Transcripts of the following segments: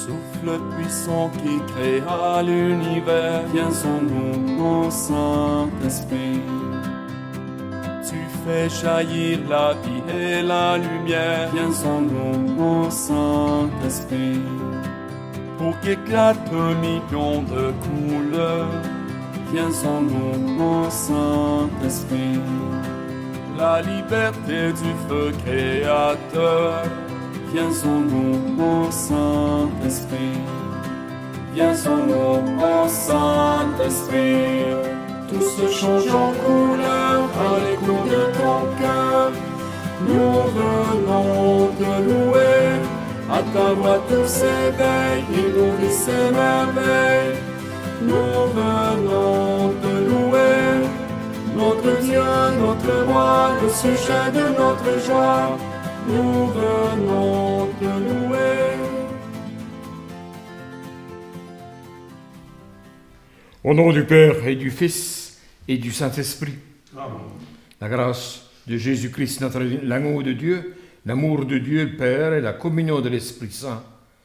Souffle puissant qui créa l'univers, viens en nous, mon Saint-Esprit. Tu fais jaillir la vie et la lumière, viens en nous, mon Saint-Esprit. Pour qu'éclate un million de couleurs, viens en nous, mon Saint-Esprit. La liberté du feu créateur, viens en nous, mon Saint-Esprit. Viens en nous, mon Saint-Esprit. Tout se change en couleur à l'écho de ton cœur. Nous venons te louer. À ta voix tout s'éveille et nourrit ses merveilles. Nous venons te louer. Notre Dieu, notre roi, le sujet de notre joie. Nous venons te louer. Au nom du Père et du Fils et du Saint-Esprit. Amen. La grâce de Jésus-Christ, l'agneau de Dieu, l'amour de Dieu le Père et la communion de l'Esprit Saint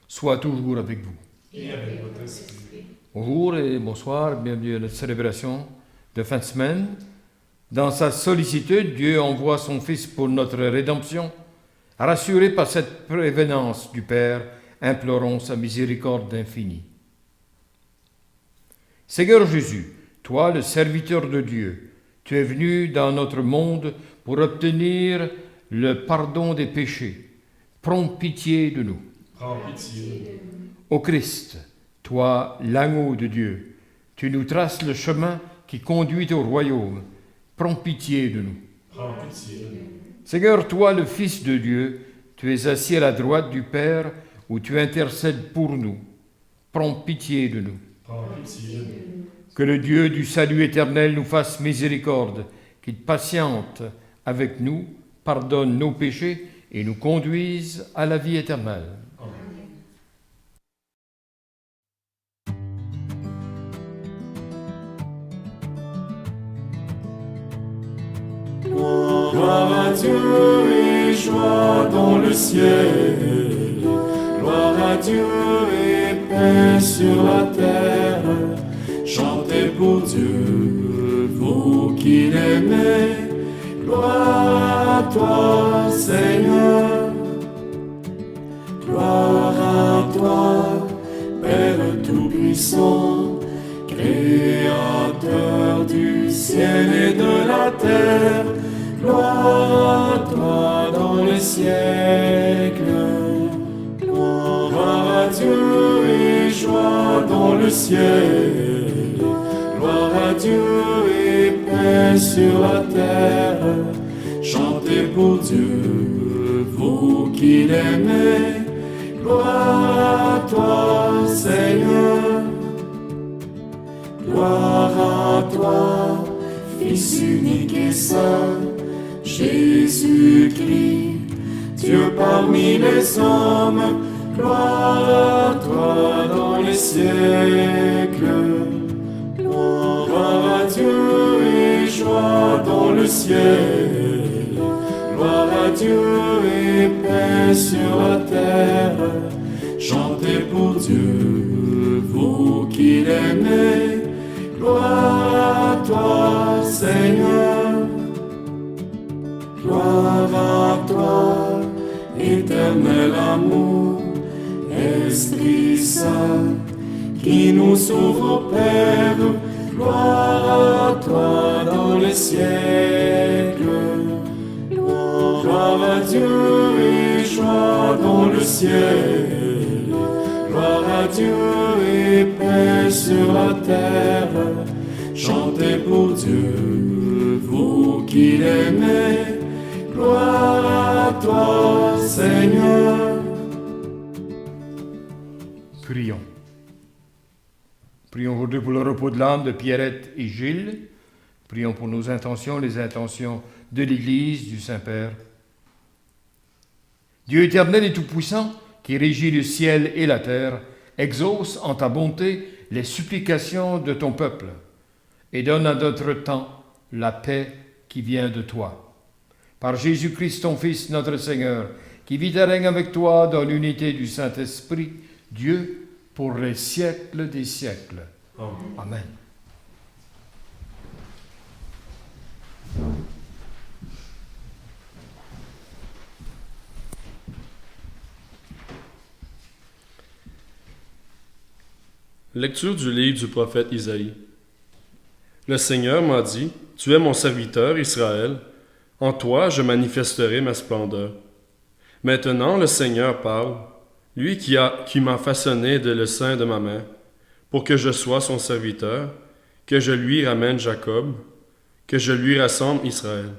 soient toujours avec vous. Et avec votre esprit. Bonjour et bonsoir, bienvenue à notre célébration de fin de semaine. Dans sa sollicitude, Dieu envoie son Fils pour notre rédemption. Rassurés par cette prévenance du Père, implorons sa miséricorde infinie. Seigneur Jésus, toi le serviteur de Dieu, tu es venu dans notre monde pour obtenir le pardon des péchés. Prends pitié de nous. Prends pitié. Ô Christ, toi l'agneau de Dieu, tu nous traces le chemin qui conduit au royaume. Prends pitié de nous. Prends pitié. Seigneur, toi le Fils de Dieu, tu es assis à la droite du Père où tu intercèdes pour nous. Prends pitié de nous. Prends pitié. Que le Dieu du salut éternel nous fasse miséricorde, qu'il patiente avec nous, pardonne nos péchés et nous conduise à la vie éternelle. Gloire à Dieu et joie dans le ciel. Gloire à Dieu et paix sur la terre. Chantez pour Dieu, vous qui l'aimez. Gloire à toi, Seigneur. Gloire à toi, Père Tout-Puissant, Créateur du ciel et de la terre. Gloire à toi dans les siècles. Gloire à Dieu et joie dans le ciel. Gloire à Dieu et paix sur la terre. Chantez pour Dieu, vous qui l'aimez. Gloire à toi, Seigneur. Gloire à toi, Fils unique et saint, Jésus-Christ, Dieu parmi les hommes. Gloire à toi dans les siècles. Gloire à Dieu et joie dans le ciel. Gloire à Dieu et paix sur la terre. Chantez pour Dieu, vous qui l'aimez. Gloire à toi, Seigneur. Gloire à toi, éternel amour, Esprit Saint, qui nous sauve au Père. Gloire à toi dans les siècles. Gloire à Dieu et joie dans le ciel. Gloire à Dieu et paix sur la terre. Chantez pour Dieu, vous qui l'aimez. Gloire à toi, Seigneur. Prions. Prions aujourd'hui pour le repos de l'âme de Pierrette et Gilles. Prions pour nos intentions, les intentions de l'Église, du Saint-Père. Dieu éternel et tout-puissant, qui régit le ciel et la terre, exauce en ta bonté les supplications de ton peuple et donne à notre temps la paix qui vient de toi. Par Jésus-Christ, ton Fils, notre Seigneur, qui vit et règne avec toi dans l'unité du Saint-Esprit, Dieu pour les siècles des siècles. Amen. Amen. Lecture du livre du prophète Isaïe. Le Seigneur m'a dit, « Tu es mon serviteur, Israël. En toi, je manifesterai ma splendeur. » Maintenant, le Seigneur parle, lui qui m'a façonné dès le sein de ma mère, pour que je sois son serviteur, que je lui ramène Jacob, que je lui rassemble Israël.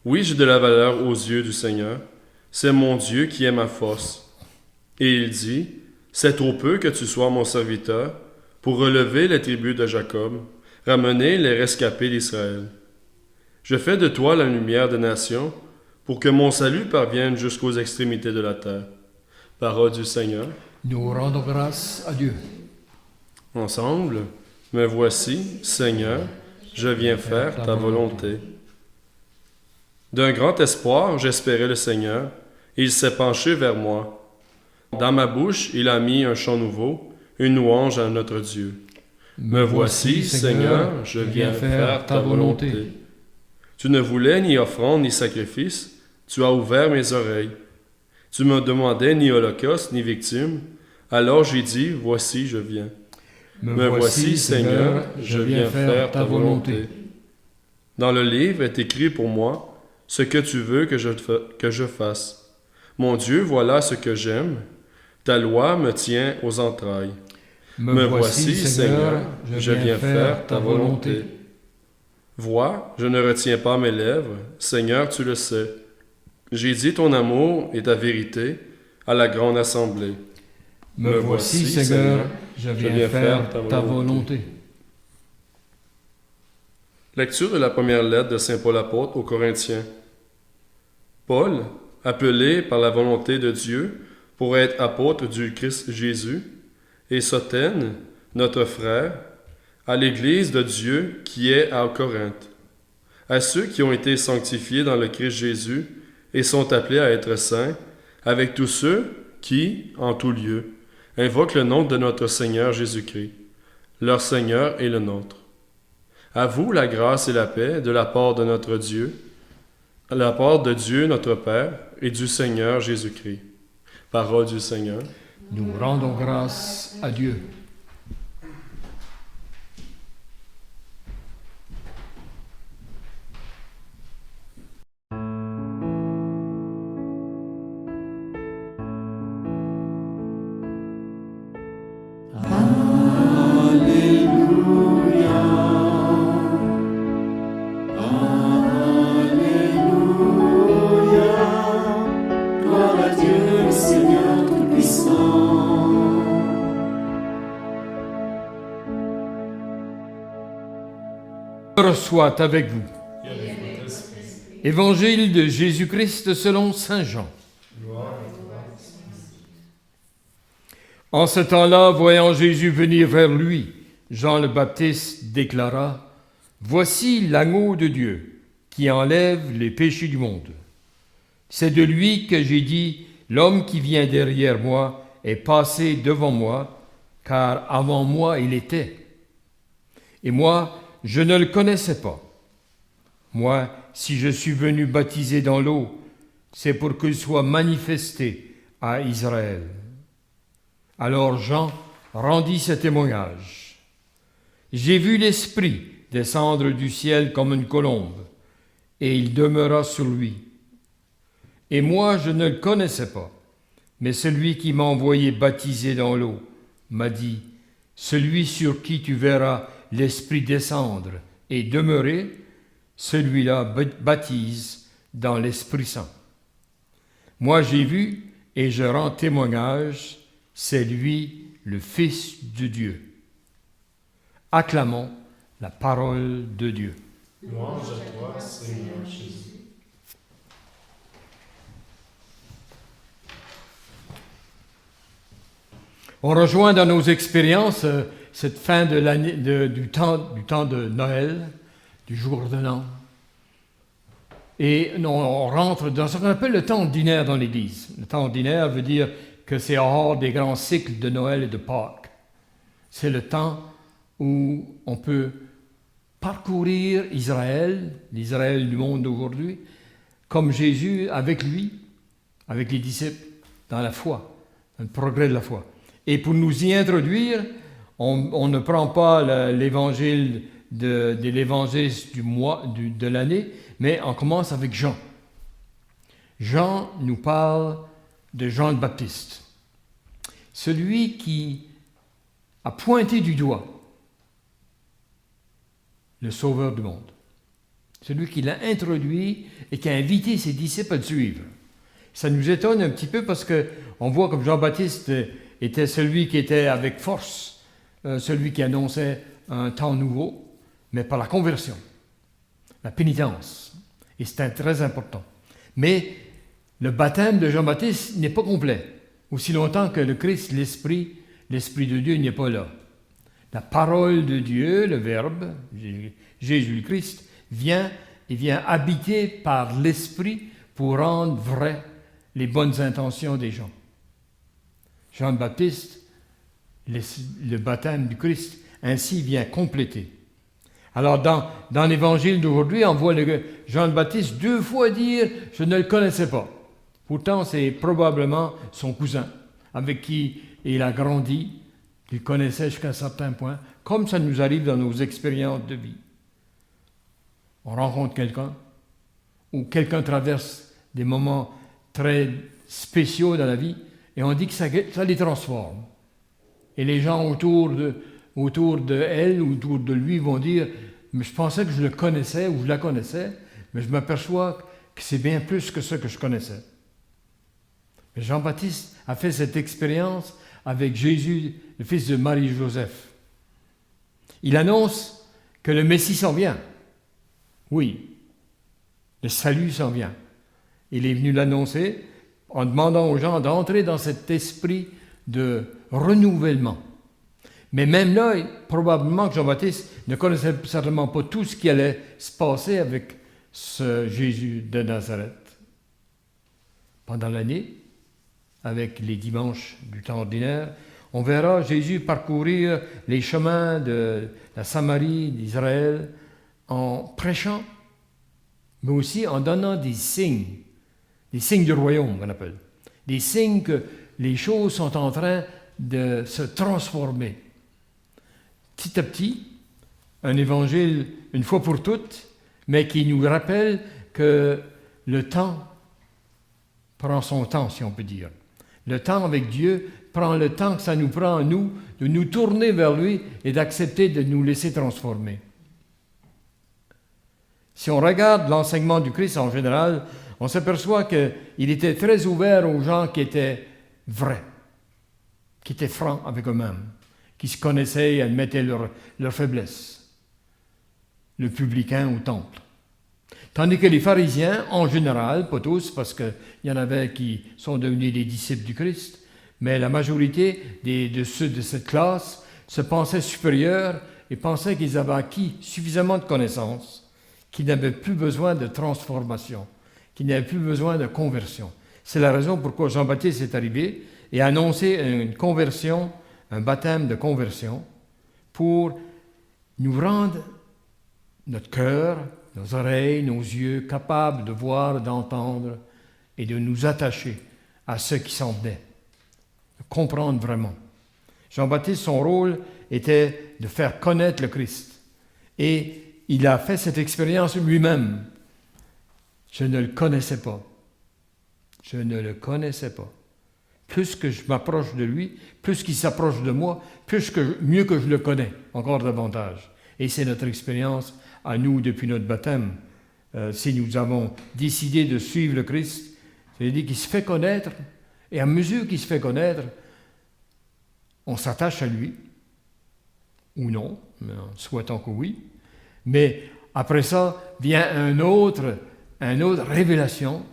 Oui, j'ai de la valeur aux yeux du Seigneur. C'est mon Dieu qui est ma force. Et il dit, « C'est trop peu que tu sois mon serviteur pour relever les tribus de Jacob, ramener les rescapés d'Israël. Je fais de toi la lumière des nations, pour que mon salut parvienne jusqu'aux extrémités de la terre. » Parole du Seigneur. Nous rendons grâce à Dieu. Ensemble, me voici, Seigneur, je viens faire ta volonté. D'un grand espoir, j'espérais le Seigneur, et il s'est penché vers moi. Dans ma bouche, il a mis un chant nouveau, une louange à notre Dieu. Me voici, Seigneur, je viens faire ta volonté. Tu ne voulais ni offrande ni sacrifice, tu as ouvert mes oreilles. Tu me demandais ni holocauste ni victime, alors j'ai dit, voici, je viens. Me voici, Seigneur, je viens faire ta volonté. Dans le livre est écrit pour moi ce que tu veux que je fasse. Mon Dieu, voilà ce que j'aime. Ta loi me tient aux entrailles. Me voici, Seigneur, je viens faire ta volonté. Vois, je ne retiens pas mes lèvres, Seigneur, tu le sais. J'ai dit ton amour et ta vérité à la grande assemblée. Me voici, Seigneur, je viens faire ta volonté. Lecture de la première lettre de Saint Paul apôtre aux Corinthiens. Paul, appelé par la volonté de Dieu pour être apôtre du Christ Jésus, et Sothène, notre frère, à l'Église de Dieu qui est à Corinthe, à ceux qui ont été sanctifiés dans le Christ Jésus et sont appelés à être saints, avec tous ceux qui, en tout lieu, invoquent le nom de notre Seigneur Jésus-Christ, leur Seigneur et le nôtre. À vous la grâce et la paix de la part de notre Dieu, de la part de Dieu notre Père et du Seigneur Jésus-Christ. Parole du Seigneur. Nous rendons grâce à Dieu. Soit avec vous. Évangile de Jésus-Christ selon saint Jean. En ce temps-là, voyant Jésus venir vers lui, Jean le Baptiste déclara, « Voici l'agneau de Dieu qui enlève les péchés du monde. C'est de lui que j'ai dit, l'homme qui vient derrière moi est passé devant moi, car avant moi il était. Et moi, je ne le connaissais pas. Moi, si je suis venu baptiser dans l'eau, c'est pour qu'il soit manifesté à Israël. » Alors Jean rendit ce témoignage. « J'ai vu l'Esprit descendre du ciel comme une colombe, et il demeura sur lui. Et moi, je ne le connaissais pas, mais celui qui m'a envoyé baptiser dans l'eau m'a dit, « Celui sur qui tu verras l'Esprit descendre et demeurer, celui-là baptise dans l'Esprit Saint. Moi j'ai vu et je rends témoignage, c'est lui le Fils de Dieu. » Acclamons la parole de Dieu. Louange à toi, Seigneur Jésus. On rejoint dans nos expériences cette fin de l'année, du temps de Noël, du jour de l'an. Et on rentre dans ce qu'on appelle le temps ordinaire dans l'Église. Le temps ordinaire veut dire que c'est hors des grands cycles de Noël et de Pâques. C'est le temps où on peut parcourir Israël, l'Israël du monde d'aujourd'hui, comme Jésus avec lui, avec les disciples, dans la foi, dans le progrès de la foi. Et pour nous y introduire, on ne prend pas l'évangile de l'évangéliste du mois, de l'année, mais on commence avec Jean. Jean nous parle de Jean le Baptiste, celui qui a pointé du doigt le Sauveur du monde, celui qui l'a introduit et qui a invité ses disciples à le suivre. Ça nous étonne un petit peu parce qu'on voit comme Jean-Baptiste était celui qui était avec force, celui qui annonçait un temps nouveau, mais par la conversion, la pénitence. Et c'est très important. Mais le baptême de Jean-Baptiste n'est pas complet, aussi longtemps que le Christ, l'Esprit de Dieu n'est pas là. La parole de Dieu, le Verbe, Jésus le Christ, vient habiter par l'Esprit pour rendre vrai les bonnes intentions des gens. Jean le Baptiste, le baptême du Christ, ainsi vient compléter. Alors dans l'évangile d'aujourd'hui, on voit Jean le Baptiste 2 fois dire « je ne le connaissais pas ». Pourtant, c'est probablement son cousin avec qui il a grandi, qu'il connaissait jusqu'à un certain point, comme ça nous arrive dans nos expériences de vie. On rencontre quelqu'un, ou quelqu'un traverse des moments très spéciaux dans la vie, et on dit que ça les transforme. Et les gens autour de elle ou autour de lui vont dire « mais je pensais que je le connaissais ou je la connaissais, mais je m'aperçois que c'est bien plus que ce que je connaissais. » Jean-Baptiste a fait cette expérience avec Jésus, le fils de Marie-Joseph. Il annonce que le Messie s'en vient. Oui, le salut s'en vient. Il est venu l'annoncer en demandant aux gens d'entrer dans cet esprit de renouvellement. Mais même là, probablement que Jean-Baptiste ne connaissait certainement pas tout ce qui allait se passer avec ce Jésus de Nazareth. Pendant l'année, avec les dimanches du temps ordinaire, on verra Jésus parcourir les chemins de la Samarie, d'Israël, en prêchant, mais aussi en donnant des signes du royaume, on appelle, des signes que les choses sont en train de se transformer. Petit à petit, un évangile une fois pour toutes, mais qui nous rappelle que le temps prend son temps, si on peut dire. Le temps avec Dieu prend le temps que ça nous prend, nous, de nous tourner vers lui et d'accepter de nous laisser transformer. Si on regarde l'enseignement du Christ en général, on s'aperçoit qu'il était très ouvert aux gens qui étaient vrais, qui étaient francs avec eux-mêmes, qui se connaissaient et admettaient leur faiblesse. Le publicain au temple. Tandis que les pharisiens, en général, pas tous, parce qu'il y en avait qui sont devenus des disciples du Christ, mais la majorité de ceux de cette classe se pensaient supérieurs et pensaient qu'ils avaient acquis suffisamment de connaissances, qu'ils n'avaient plus besoin de transformation, qu'ils n'avaient plus besoin de conversion. C'est la raison pourquoi Jean-Baptiste est arrivé et a annoncé une conversion, un baptême de conversion, pour nous rendre notre cœur, nos oreilles, nos yeux, capables de voir, d'entendre et de nous attacher à ceux qui s'en venaient, de comprendre vraiment. Jean-Baptiste, son rôle était de faire connaître le Christ. Et il a fait cette expérience lui-même. Je ne le connaissais pas. Je ne le connaissais pas. Plus que je m'approche de lui, plus qu'il s'approche de moi, mieux que je le connais, encore davantage. Et c'est notre expérience à nous depuis notre baptême. Si nous avons décidé de suivre le Christ, c'est-à-dire qu'il se fait connaître, et à mesure qu'il se fait connaître, on s'attache à lui, ou non, mais en souhaitant que oui. Mais après ça, vient une autre révélation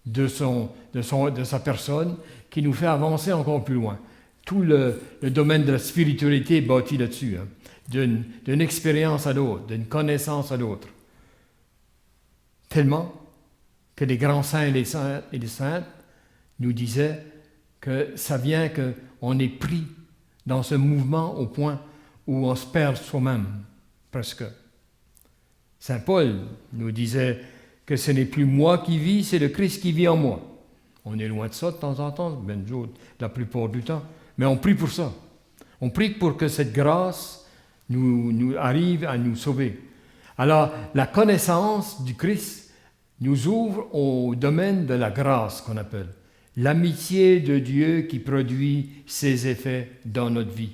de sa personne qui nous fait avancer encore plus loin. Tout le domaine de la spiritualité est bâti là-dessus, hein, d'une expérience à l'autre, d'une connaissance à l'autre. Tellement que les grands saints et les saintes nous disaient que ça vient qu'on est pris dans ce mouvement au point où on se perd soi-même, presque. Saint Paul nous disait que ce n'est plus moi qui vis, c'est le Christ qui vit en moi. On est loin de ça de temps en temps, ben la plupart du temps, mais on prie pour ça. On prie pour que cette grâce nous arrive à nous sauver. Alors, la connaissance du Christ nous ouvre au domaine de la grâce qu'on appelle. L'amitié de Dieu qui produit ses effets dans notre vie.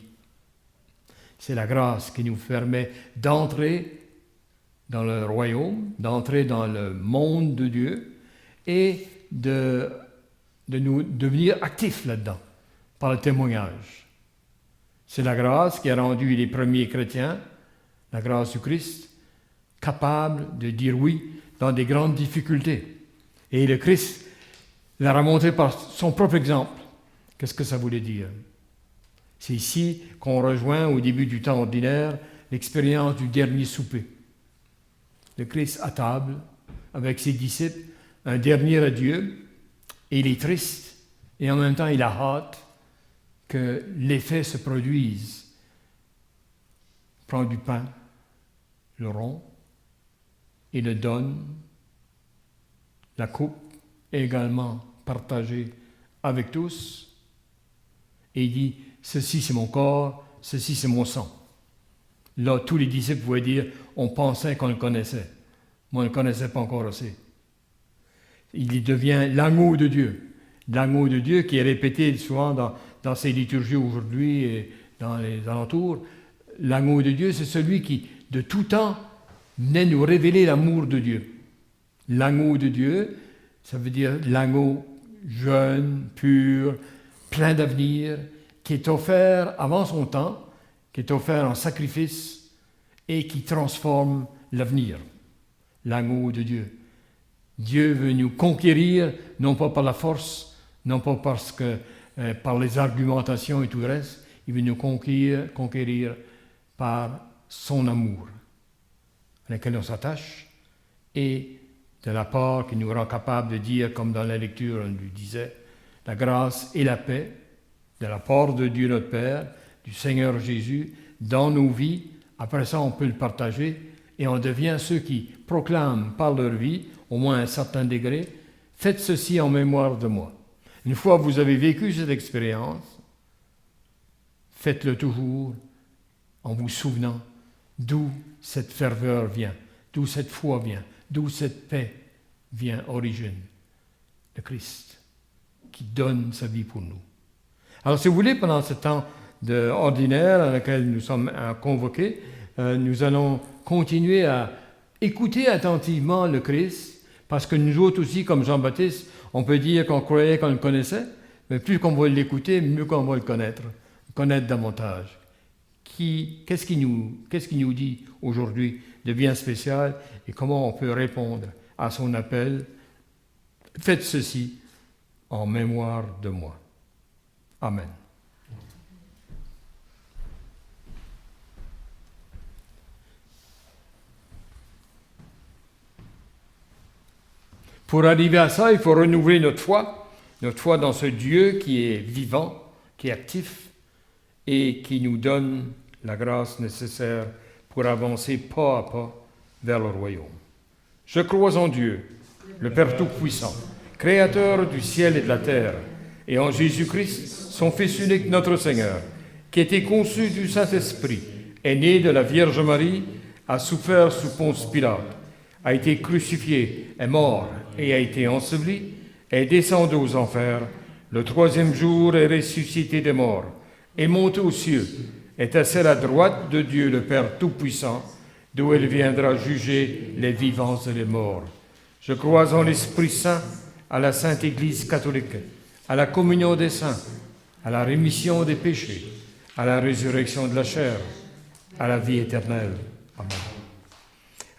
C'est la grâce qui nous permet d'entrer dans le royaume, d'entrer dans le monde de Dieu et de nous devenir actifs là-dedans par le témoignage. C'est la grâce qui a rendu les premiers chrétiens, la grâce du Christ, capables de dire oui dans des grandes difficultés. Et le Christ l'a remonté par son propre exemple. Qu'est-ce que ça voulait dire? C'est ici qu'on rejoint au début du temps ordinaire l'expérience du dernier souper. Le Christ à table avec ses disciples, un dernier adieu, et il est triste, et en même temps il a hâte que l'effet se produise. Il prend du pain, le rompt, et le donne. La coupe est également partagée avec tous, et il dit, ceci c'est mon corps, ceci c'est mon sang. Là, tous les disciples pouvaient dire, on pensait qu'on le connaissait, mais on ne le connaissait pas encore assez. Il devient l'agneau de Dieu qui est répété souvent dans ces liturgies aujourd'hui et dans les alentours. L'agneau de Dieu, c'est celui qui, de tout temps, venait nous révéler l'amour de Dieu. L'agneau de Dieu, ça veut dire l'agneau jeune, pur, plein d'avenir, qui est offert avant son temps, qui est offert en sacrifice et qui transforme l'avenir. L'agneau de Dieu. Dieu veut nous conquérir, non pas par la force, non pas parce que par les argumentations et tout le reste, il veut nous conquérir par son amour, à laquelle on s'attache, et de la part qui nous rend capable de dire, comme dans la lecture on lui disait, la grâce et la paix de la part de Dieu notre Père, du Seigneur Jésus, dans nos vies. Après ça, on peut le partager et on devient ceux qui proclament par leur vie, au moins à un certain degré, faites ceci en mémoire de moi. Une fois que vous avez vécu cette expérience, faites-le toujours en vous souvenant d'où cette ferveur vient, d'où cette foi vient, d'où cette paix vient origine. Le Christ qui donne sa vie pour nous. Alors si vous voulez, pendant ce temps ordinaire à laquelle nous sommes convoqués, nous allons continuer à écouter attentivement le Christ, parce que nous autres aussi, comme Jean-Baptiste, on peut dire qu'on croyait qu'on le connaissait, mais plus qu'on va l'écouter, mieux qu'on va le connaître davantage. Qu'est-ce qu'il nous dit aujourd'hui de bien spécial et comment on peut répondre à son appel? Faites ceci en mémoire de moi. Amen. Pour arriver à ça, il faut renouveler notre foi dans ce Dieu qui est vivant, qui est actif et qui nous donne la grâce nécessaire pour avancer pas à pas vers le royaume. Je crois en Dieu, le Père Tout-Puissant, Créateur du ciel et de la terre, et en Jésus-Christ, son Fils unique, notre Seigneur, qui a été conçu du Saint-Esprit, est né de la Vierge Marie, a souffert sous Ponce Pilate, a été crucifié, est mort et a été enseveli, est descendu aux enfers, le troisième jour est ressuscité des morts, est monté aux cieux, est assis à la droite de Dieu le Père Tout-Puissant, d'où il viendra juger les vivants et les morts. Je crois en l'Esprit Saint, à la Sainte Église catholique, à la communion des saints, à la rémission des péchés, à la résurrection de la chair, à la vie éternelle. Amen.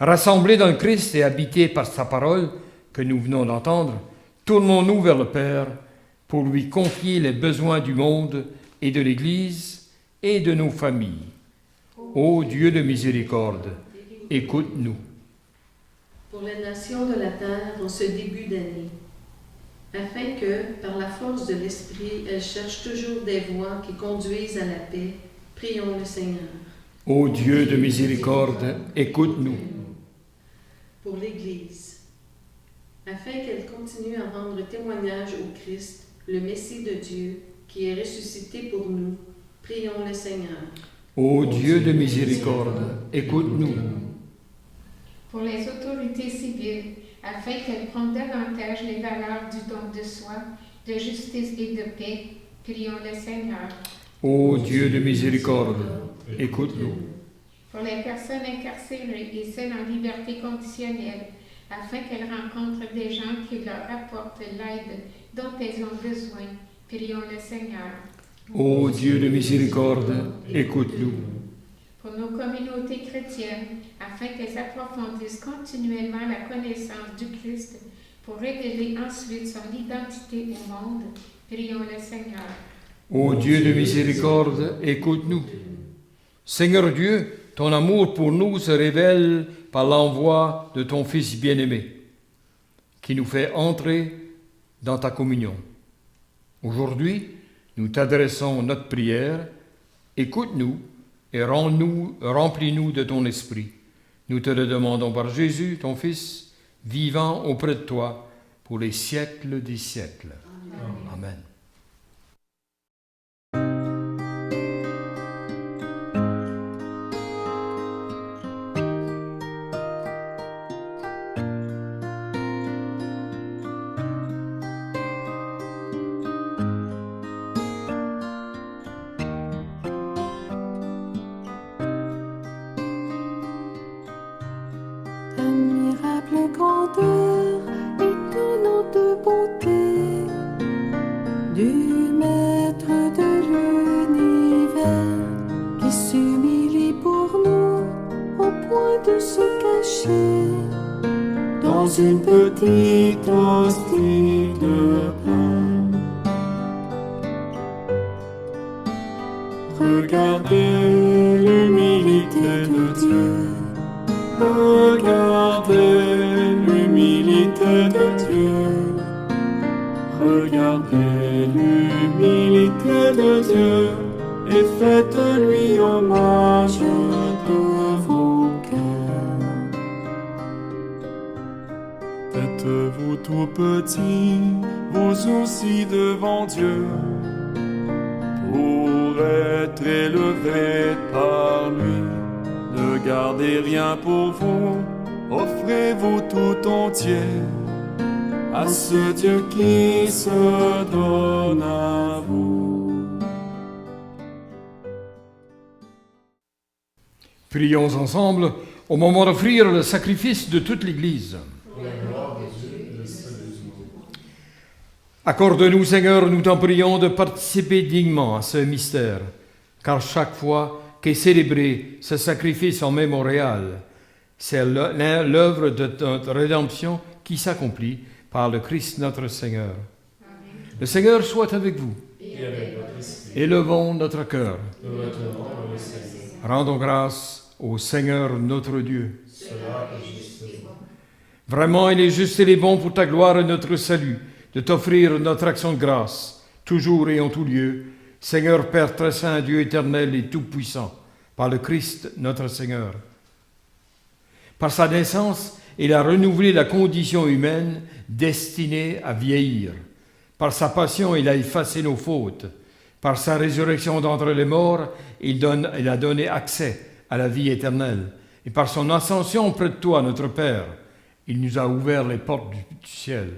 Rassemblés dans le Christ et habités par sa parole que nous venons d'entendre, tournons-nous vers le Père pour lui confier les besoins du monde et de l'Église et de nos familles. Ô Dieu de miséricorde, écoute-nous. Pour les nations de la terre en ce début d'année, afin que, par la force de l'Esprit, elle cherche toujours des voies qui conduisent à la paix. Prions le Seigneur. Ô Dieu de miséricorde, écoute-nous. Pour l'Église, afin qu'elle continue à rendre témoignage au Christ, le Messie de Dieu, qui est ressuscité pour nous. Prions le Seigneur. Ô Dieu de miséricorde, écoute-nous. Pour les autorités civiles, afin qu'elles prennent davantage les valeurs du don de soi, de justice et de paix. Prions le Seigneur. Ô Dieu de miséricorde, écoute-nous. Pour les personnes incarcérées et celles en liberté conditionnelle, afin qu'elles rencontrent des gens qui leur apportent l'aide dont elles ont besoin. Prions le Seigneur. Ô Dieu de miséricorde, écoute-nous. Pour nos communautés chrétiennes, afin qu'elles approfondissent continuellement la connaissance du Christ, pour révéler ensuite son identité au monde. Prions le Seigneur. Ô Dieu de miséricorde, écoute-nous. Seigneur Dieu, ton amour pour nous se révèle par l'envoi de ton Fils bien-aimé, qui nous fait entrer dans ta communion. Aujourd'hui, nous t'adressons notre prière. Écoute-nous et remplis-nous de ton esprit. Nous te le demandons par Jésus, ton Fils, vivant auprès de toi pour les siècles des siècles. Amen. Admirable grandeur, étonnante bonté du Maître de l'univers qui s'humilie pour nous au point de se cacher dans une petite hostie de pain. Regardez l'humilité de Dieu. Regardez l'humilité de Dieu. Regardez l'humilité de Dieu et faites-lui hommage de vos cœurs. Faites-vous tout petit, vous aussi devant Dieu, pour être élevé par lui. Ne gardez rien pour vous, offrez-vous tout entier à ce Dieu qui se donne à vous. Prions ensemble au moment d'offrir le sacrifice de toute l'Église. Accorde-nous, Seigneur, nous t'en prions, de participer dignement à ce mystère, car chaque fois qu'est célébré ce sacrifice en mémorial, c'est l'œuvre de notre rédemption qui s'accomplit par le Christ notre Seigneur. Amen. Le Seigneur soit avec vous. Et avec votre esprit. Élevons notre cœur. Nous retenons le Seigneur. Rendons grâce au Seigneur notre Dieu. Cela est juste et bon. Vraiment, il est juste et il est bon pour ta gloire et notre salut de t'offrir notre action de grâce, toujours et en tout lieu, Seigneur Père très saint, Dieu éternel et tout-puissant, par le Christ notre Seigneur. Par sa naissance, il a renouvelé la condition humaine destinée à vieillir. Par sa passion, il a effacé nos fautes. Par sa résurrection d'entre les morts, il a donné accès à la vie éternelle. Et par son ascension auprès de toi, notre Père, il nous a ouvert les portes du ciel.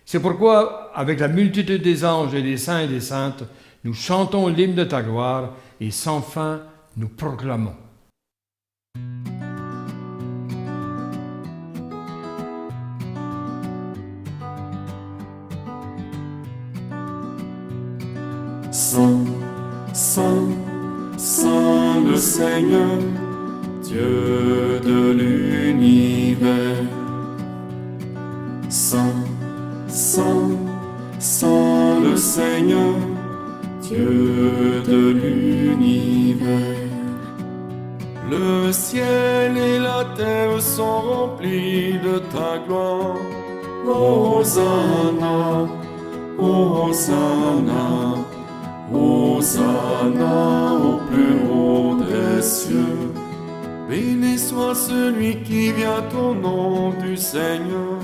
C'est pourquoi, avec la multitude des anges et des saints et des saintes, nous chantons l'hymne de ta gloire et sans fin nous proclamons. Saint, Saint, Saint le Seigneur, Dieu de l'univers. Saint, Saint, Saint le Seigneur, Dieu de l'univers. Le ciel et la terre sont remplis de ta gloire. Hosanna, Hosanna, Hosanna au plus haut des cieux. Béni soit celui qui vient au nom du Seigneur.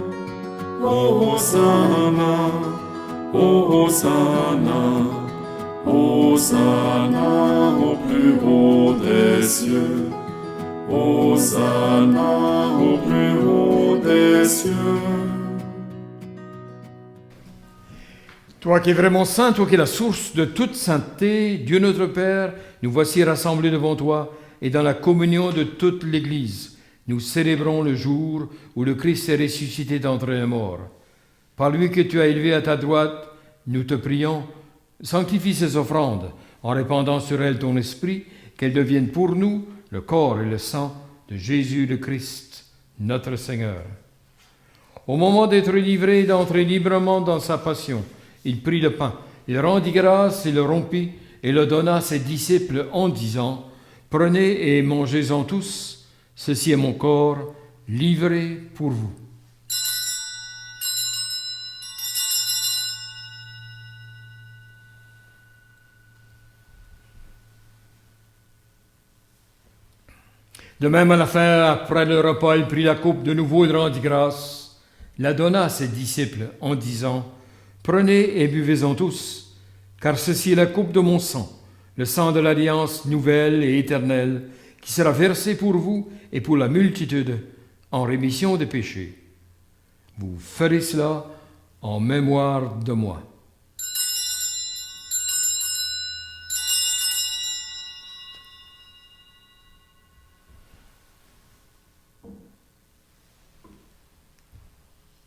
Hosanna, Hosanna, Hosanna au plus haut des cieux. Hosanna au plus haut des cieux. Toi qui es vraiment saint, toi qui es la source de toute sainteté, Dieu notre Père, nous voici rassemblés devant toi et dans la communion de toute l'Église. Nous célébrons le jour où le Christ est ressuscité d'entre les morts. Par lui que tu as élevé à ta droite, nous te prions, sanctifie ces offrandes en répandant sur elles ton esprit, qu'elles deviennent pour nous le corps et le sang de Jésus le Christ, notre Seigneur. Au moment d'être livré et d'entrer librement dans sa passion, il prit le pain, il rendit grâce et le rompit et le donna à ses disciples en disant « Prenez et mangez-en tous, ceci est mon corps livré pour vous. » De même, à la fin, après le repas, il prit la coupe de nouveau, il rendit grâce, la donna à ses disciples en disant « Prenez et buvez-en tous, car ceci est la coupe de mon sang, le sang de l'alliance nouvelle et éternelle, qui sera versé pour vous et pour la multitude en rémission des péchés. Vous ferez cela en mémoire de moi. »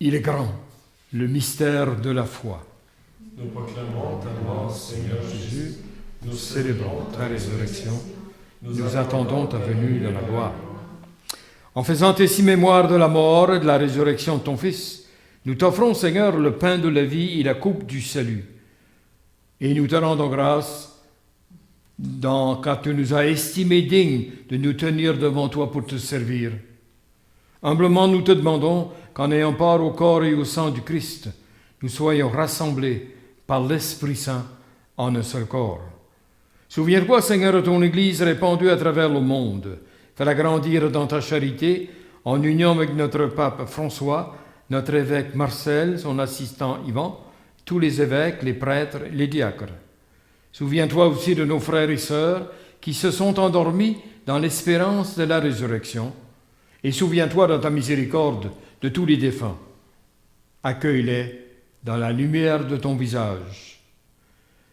Il est grand, le mystère de la foi. Nous proclamons ta mort, Seigneur Jésus. Nous célébrons ta résurrection. Nous attendons ta venue dans la gloire. En faisant ainsi mémoire de la mort et de la résurrection de ton Fils, nous t'offrons, Seigneur, le pain de la vie et la coupe du salut. Et nous te rendons grâce car tu nous as estimés dignes de nous tenir devant toi pour te servir. Humblement, nous te demandons qu'en ayant part au corps et au sang du Christ, nous soyons rassemblés par l'Esprit Saint en un seul corps. Souviens-toi, Seigneur, de ton Église répandue à travers le monde. Fais-la grandir dans ta charité, en union avec notre pape François, notre évêque Marcel, son assistant Yvan, tous les évêques, les prêtres, les diacres. Souviens-toi aussi de nos frères et sœurs qui se sont endormis dans l'espérance de la résurrection. Et souviens-toi dans ta miséricorde de tous les défunts. Accueille-les dans la lumière de ton visage.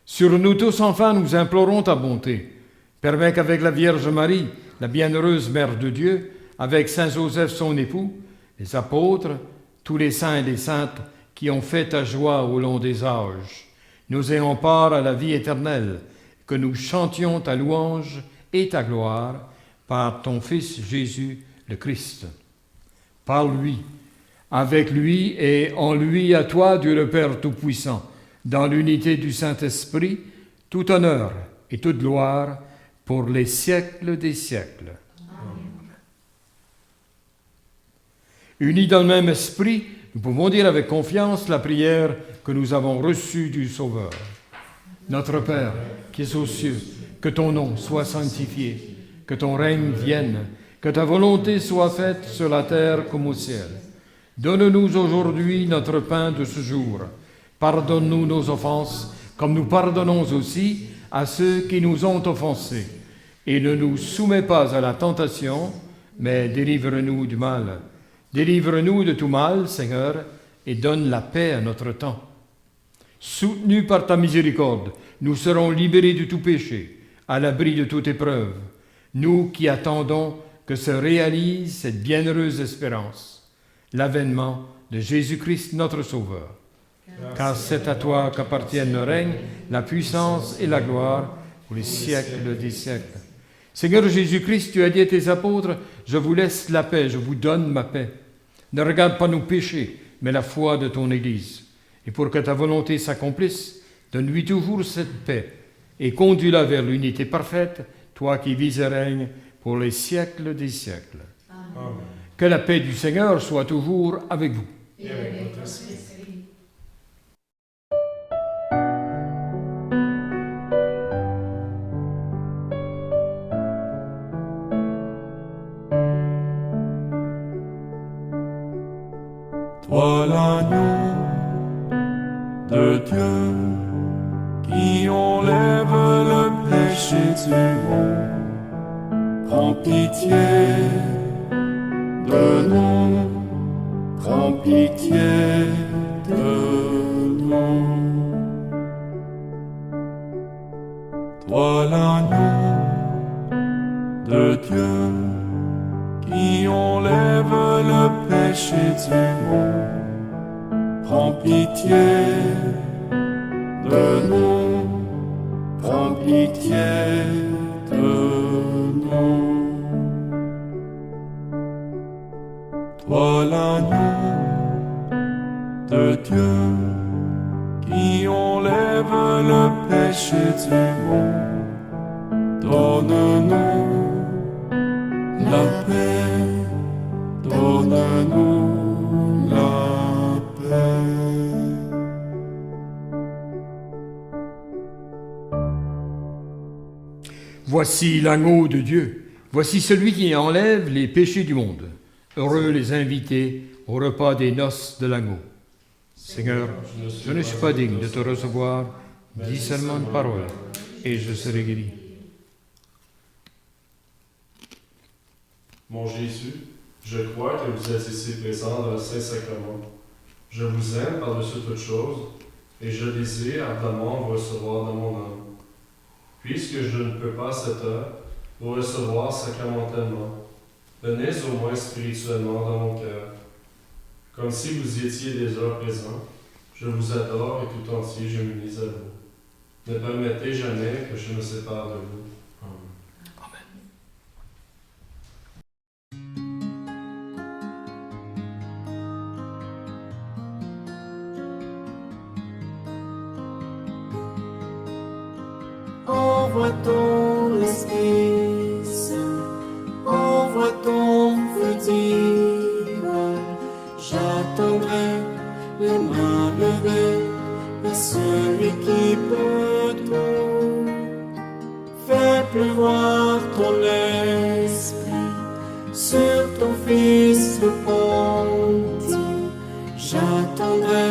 Sur nous tous, enfin, nous implorons ta bonté. Permets qu'avec la Vierge Marie, la bienheureuse Mère de Dieu, avec Saint Joseph son époux, les apôtres, tous les saints et les saintes qui ont fait ta joie au long des âges, nous ayons part à la vie éternelle, que nous chantions ta louange et ta gloire par ton Fils Jésus le Christ. Par lui, avec lui et en lui, à toi, Dieu le Père Tout-Puissant, dans l'unité du Saint-Esprit, tout honneur et toute gloire pour les siècles des siècles. Amen. Unis dans le même esprit, nous pouvons dire avec confiance la prière que nous avons reçue du Sauveur. Notre Père, qui es aux cieux, que ton nom soit sanctifié, que ton règne vienne, que ta volonté soit faite sur la terre comme au ciel. Donne-nous aujourd'hui notre pain de ce jour. Pardonne-nous nos offenses, comme nous pardonnons aussi à ceux qui nous ont offensés. Et ne nous soumets pas à la tentation, mais délivre-nous du mal. Délivre-nous de tout mal, Seigneur, et donne la paix à notre temps. Soutenus par ta miséricorde, nous serons libérés de tout péché, à l'abri de toute épreuve. Nous qui attendons que se réalise cette bienheureuse espérance, l'avènement de Jésus-Christ notre Sauveur. Car c'est à toi qu'appartiennent le règne, la puissance et la gloire pour les siècles des siècles. Seigneur Jésus-Christ, tu as dit à tes apôtres, « Je vous laisse la paix, je vous donne ma paix. Ne regarde pas nos péchés, mais la foi de ton Église. Et pour que ta volonté s'accomplisse, donne-lui toujours cette paix et conduis-la vers l'unité parfaite, toi qui vis et règnes pour les siècles des siècles. » Que la paix du Seigneur soit toujours avec vous. et avec votre esprit. Toi l'agneau de Dieu qui enlève le péché du monde, prends pitié de nous, prends pitié de nous. Toi l'agneau de Dieu qui enlève le péché du monde, prends pitié de nous, prends pitié de nous. Toi l'agneau de Dieu qui enlève le péché du monde, donne-nous la paix, donne-nous la paix. Voici l'agneau de Dieu. Voici celui qui enlève les péchés du monde. Heureux les invités au repas des noces de l'agneau. Seigneur, je ne suis pas digne de te recevoir. Dis seulement une parole et je serai guéri. Mon Jésus, je crois que vous êtes ici présent dans le Saint-Sacrement. Je vous aime par-dessus toute chose et je désire ardemment vous recevoir dans mon âme. Puisque je ne peux pas à cette heure vous recevoir sacramentellement, venez au moins spirituellement dans mon cœur. Comme si vous étiez déjà présent, je vous adore et tout entier je m'unis à vous. Ne permettez jamais que je me sépare de vous. Amen. Envoie ton Esprit Saint, envoie ton feu divin. J'attendrai les mains levées de celui qui peut tout. Fais pleuvoir ton esprit sur ton Fils repenti. J'attendrai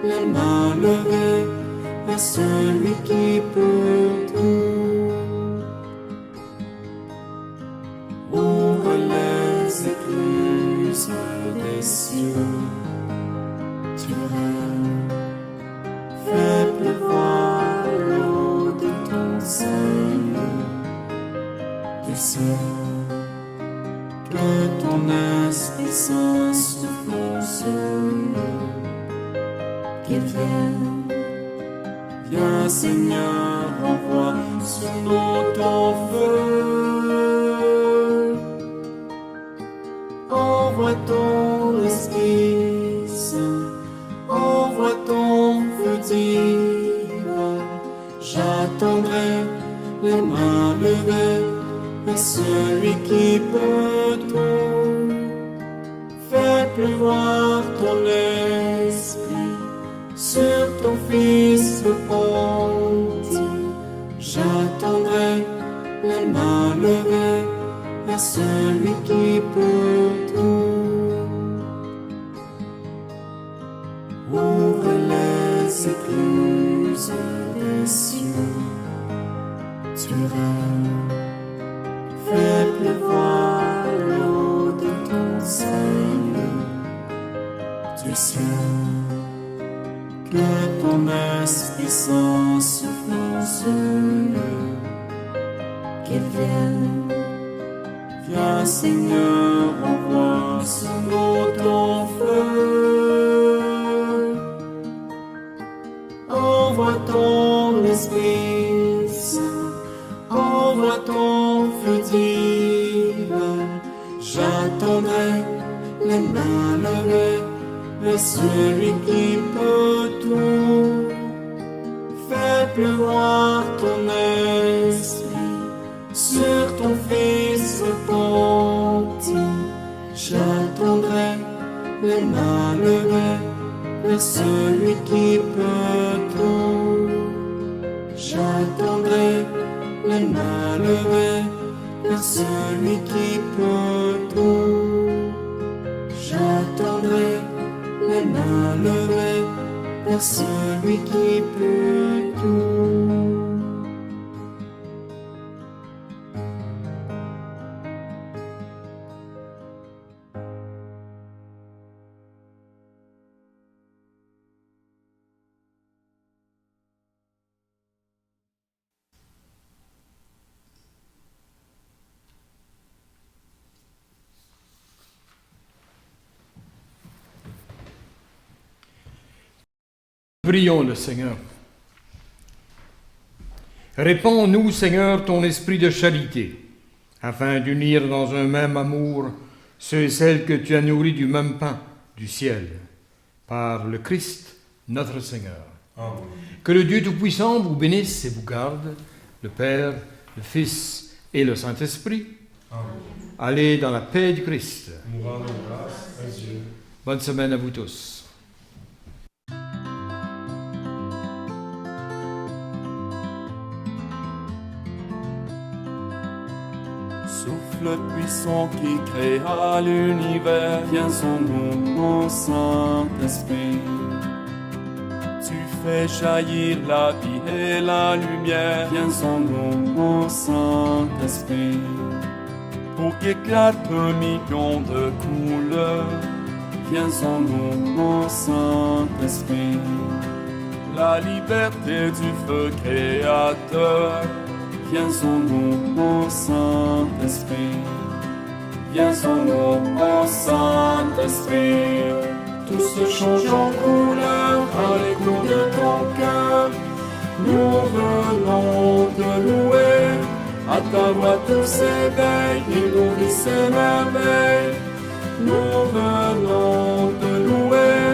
les mains levées vers celui qui peut tout. Ouvre les écluses des cieux, tu rêves, fais pleuvoir l'eau de ton Seigneur du ciel, que ton Esprit Saint souffle sur eux, qu'il vienne. Viens Seigneur, envoie sur nous ton feu. Envoie ton Esprit Saint, envoie ton feu divin. J'attendrai les mains levées vers celui qui peut tout. Fais pleuvoir ton esprit sur ton Fils repenti. J'attendrai les mains levées vers celui qui peut tout. Ouvre les écluses des cieux, tu rêves, fais pleuvoir l'eau de ton Seigneur du ciel. Que ton Esprit Saint souffle sur eux, qu'il vienne. Viens Seigneur, envoie sur nous ton feu. Envoie ton Esprit Saint, envoie ton feu divin. J'attendrai les mains levées vers celui qui peut tout. Fais pleuvoir ton esprit sur ton Fils repenti. J'attendrai les mains levées vers celui qui peut tout. J'attendrai les mains levées vers celui qui peut tout. J'attendrai les mains levées vers celui qui peut tout. Prions le Seigneur. Répands-nous, Seigneur, ton esprit de charité, afin d'unir dans un même amour ceux et celles que tu as nourris du même pain du ciel, par le Christ, notre Seigneur. Amen. Que le Dieu Tout-Puissant vous bénisse et vous garde, le Père, le Fils et le Saint-Esprit. Amen. Allez dans la paix du Christ. Nous rendons grâce à Dieu. Bonne semaine à vous tous. Souffle puissant qui créa l'univers, viens en nous, mon Saint-Esprit. Tu fais jaillir la vie et la lumière, viens en nous, mon Saint-Esprit. Pour qu'éclate un million de couleurs, viens en nous, mon Saint-Esprit. La liberté du feu créateur, viens en nous, mon Saint-Esprit. Viens en nous, mon Saint-Esprit. Tout se change en couleur à l'écho de ton cœur. Nous venons de louer. À ta voix tout s'éveille et nourrit ses merveilles. Nous venons de louer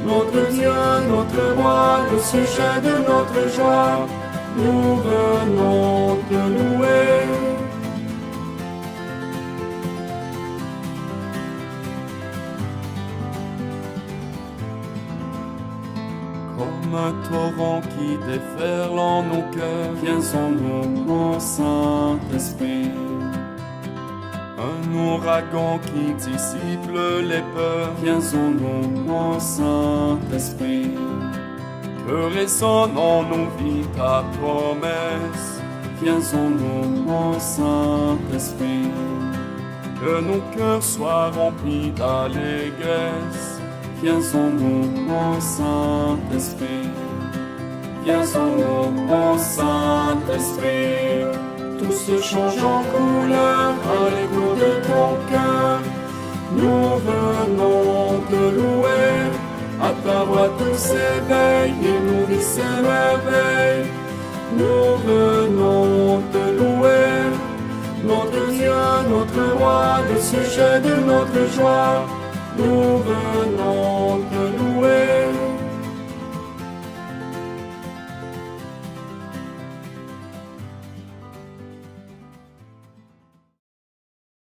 notre Dieu, notre roi, le sujet de notre joie. Nous venons te louer. Comme un torrent qui déferle en nos cœurs, viens en nous, mon Saint-Esprit. Un ouragan qui dissipe les peurs, viens en nous, mon Saint-Esprit. Que résonne en nos vies ta promesse, viens en nous, mon Saint-Esprit. Que nos cœurs soient remplis d'allégresse, viens en nous, mon Saint-Esprit. Viens en nous, mon Saint-Esprit. Tout se change en couleur à l'écho de ton cœur. Nous venons te louer. À ta voix tout s'éveille et nourrit ses merveilles. Nous venons te louer. Notre Dieu, notre roi, le sujet de notre joie. Nous venons